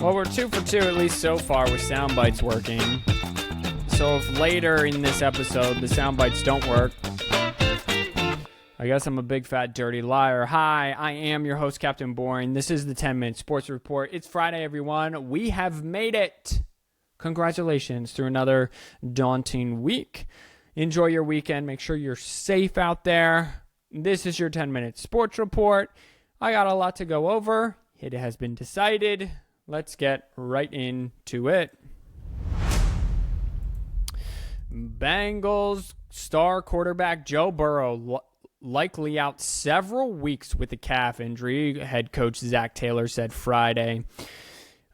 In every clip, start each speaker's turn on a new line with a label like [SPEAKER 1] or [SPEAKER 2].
[SPEAKER 1] Well, we're 2 for 2, at least so far, with sound bites working. So if later in this episode the sound bites don't work, I guess I'm a big fat dirty liar. Hi, I am your host, Captain Boring. This is the 10-Minute Sports Report. It's Friday, everyone. We have made it. Congratulations through another daunting week. Enjoy your weekend. Make sure you're safe out there. This is your 10-Minute Sports Report. I got a lot to go over. It has been decided. Let's get right into it. Bengals star quarterback Joe Burrow likely out several weeks with a calf injury, head coach Zach Taylor said Friday.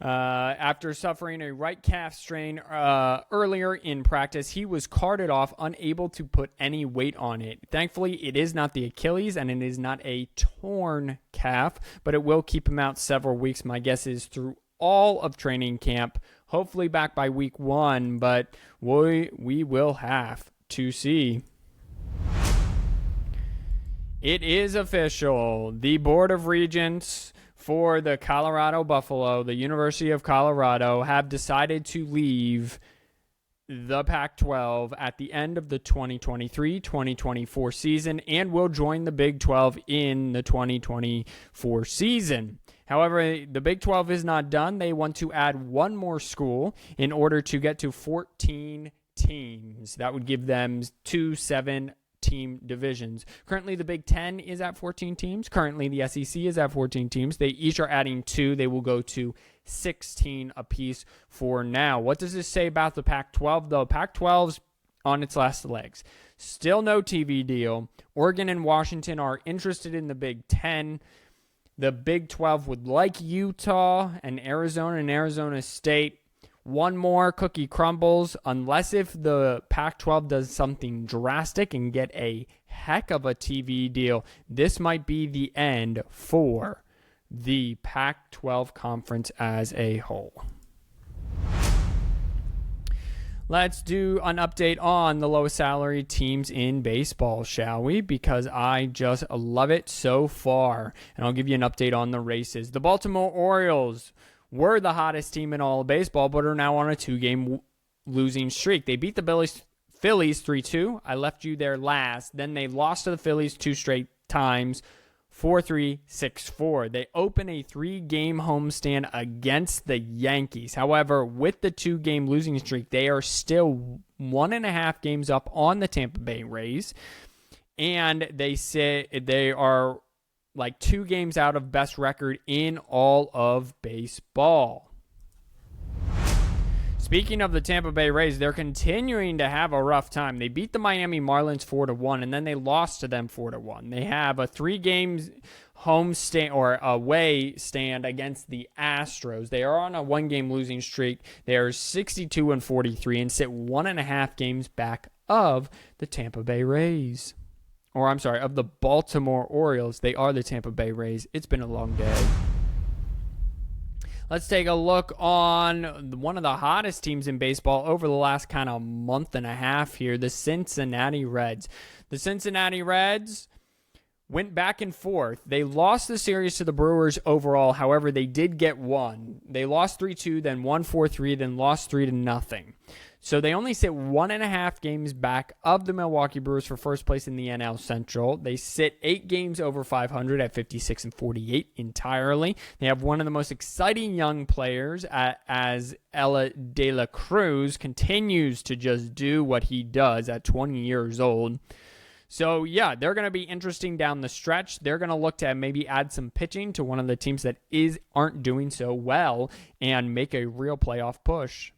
[SPEAKER 1] After suffering a right calf strain earlier in practice, he was carted off, unable to put any weight on it. Thankfully, it is not the Achilles and it is not a torn calf, but it will keep him out several weeks. My guess is through all of training camp, hopefully back by week 1, but we will have to see. It is official. The Board of Regents for the Colorado Buffalo, the University of Colorado, have decided to leave the Pac-12 at the end of the 2023-2024 season and will join the Big 12 in the 2024 season. However, the Big 12 is not done. They want to add one more school in order to get to 14 teams. That would give them 2 7-team divisions. Currently, the Big 10 is at 14 teams. Currently, the SEC is at 14 teams. They each are adding 2. They will go to 16 apiece for now. What does this say about the Pac-12, though? Pac-12's on its last legs. Still no TV deal. Oregon and Washington are interested in the Big 10. The Big 12 would like Utah and Arizona State. One more cookie crumbles, unless if the Pac-12 does something drastic and get a heck of a TV deal. This might be the end for the Pac-12 conference as a whole. Let's do an update on the lowest salary teams in baseball, shall we? Because I just love it so far. And I'll give you an update on the races. The Baltimore Orioles were the hottest team in all of baseball, but are now on a 2-game losing streak. They beat the Phillies 3-2. I left you there last. Then they lost to the Phillies 2 straight times, 4-3, 6-4. They open a 3-game homestand against the Yankees. However, with the 2-game losing streak, they are still 1.5 games up on the Tampa Bay Rays. And they are like 2 games out of best record in all of baseball. Speaking of the Tampa Bay Rays, they're continuing to have a rough time. They beat the Miami Marlins 4-1, and then they lost to them 4-1. They have a 3-game home stand or away stand against the Astros. They are on a 1-game losing streak. They are 62-43 and sit 1.5 games back of the Tampa Bay Rays. Or I'm sorry, of the Baltimore Orioles. They are the Tampa Bay Rays. It's been a long day. Let's take a look on one of the hottest teams in baseball over the last kind of month and a half here, the Cincinnati Reds. The Cincinnati Reds went back and forth. They lost the series to the Brewers overall. However, they did get one. They lost 3-2, then won 4-3, then lost 3-0. So they only sit 1.5 games back of the Milwaukee Brewers for first place in the NL Central. They sit 8 games over 500 at 56-48 entirely. They have one of the most exciting young players as Ella De La Cruz continues to just do what he does at 20 years old. So, yeah, they're going to be interesting down the stretch. They're going to look to maybe add some pitching to one of the teams that aren't doing so well and make a real playoff push.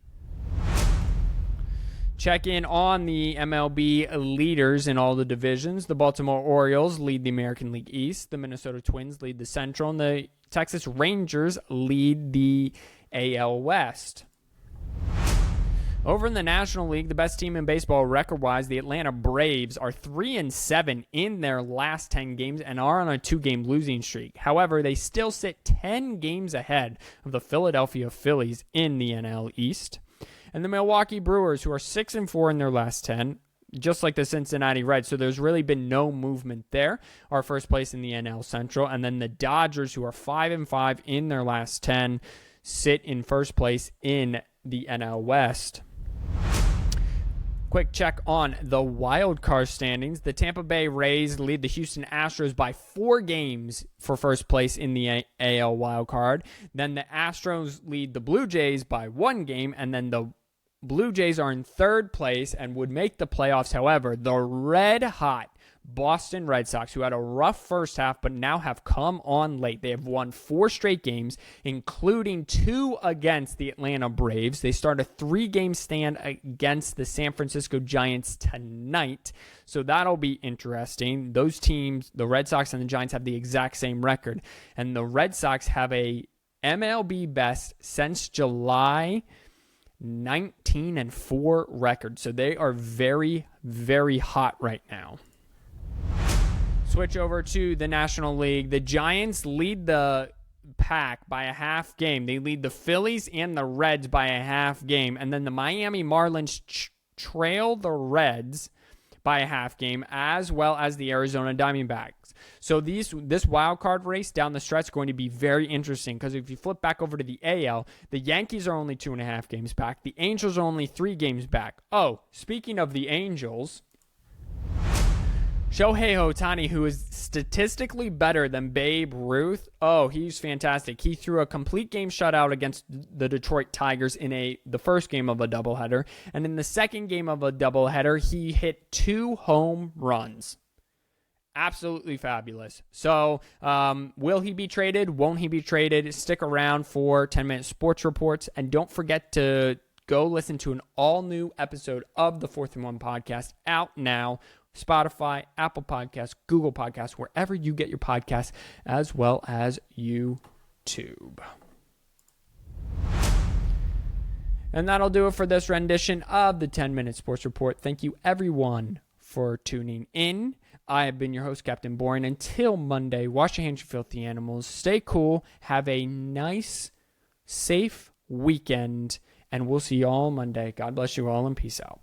[SPEAKER 1] Check in on the MLB leaders in all the divisions. The Baltimore Orioles lead the American League East. The Minnesota Twins lead the Central. And the Texas Rangers lead the AL West. Over in the National League, the best team in baseball record-wise, the Atlanta Braves, are 3-7 in their last 10 games and are on a 2-game losing streak. However, they still sit 10 games ahead of the Philadelphia Phillies in the NL East. And the Milwaukee Brewers, who are 6-4 in their last 10, just like the Cincinnati Reds, so there's really been no movement there, are first place in the NL Central. And then the Dodgers, who are 5-5 in their last 10, sit in first place in the NL West. Quick check on the wild card standings. The Tampa Bay Rays lead the Houston Astros by 4 games for first place in the AL wild card. Then the Astros lead the Blue Jays by 1 game, and then the Blue Jays are in third place and would make the playoffs. However, the red-hot Boston Red Sox, who had a rough first half but now have come on late. They have won 4 straight games, including 2 against the Atlanta Braves. They start a 3-game stand against the San Francisco Giants tonight, so that'll be interesting. Those teams, the Red Sox and the Giants, have the exact same record, and the Red Sox have a MLB best since July 19-4 record, so they are very, very hot right now. Switch over to the National League. The Giants lead the pack by a half game. They lead the Phillies and the Reds by a half game. And then the Miami Marlins trail the Reds by a half game, as well as the Arizona Diamondbacks. So this wild card race down the stretch is going to be very interesting, because if you flip back over to the AL, the Yankees are only 2.5 games back. The Angels are only 3 games back. Oh, speaking of the Angels, Shohei Ohtani, who is statistically better than Babe Ruth, he's fantastic. He threw a complete game shutout against the Detroit Tigers in the first game of a doubleheader. And in the second game of a doubleheader, he hit 2 home runs. Absolutely fabulous. So, will he be traded? Won't he be traded? Stick around for 10-minute sports reports. And don't forget to go listen to an all-new episode of the 4th and 1 podcast out now. Spotify, Apple Podcasts, Google Podcasts, wherever you get your podcasts, as well as YouTube. And that'll do it for this rendition of the 10-Minute Sports Report. Thank you, everyone, for tuning in. I have been your host, Captain Boring. Until Monday, wash your hands, you filthy animals. Stay cool. Have a nice, safe weekend. And we'll see you all Monday. God bless you all, and peace out.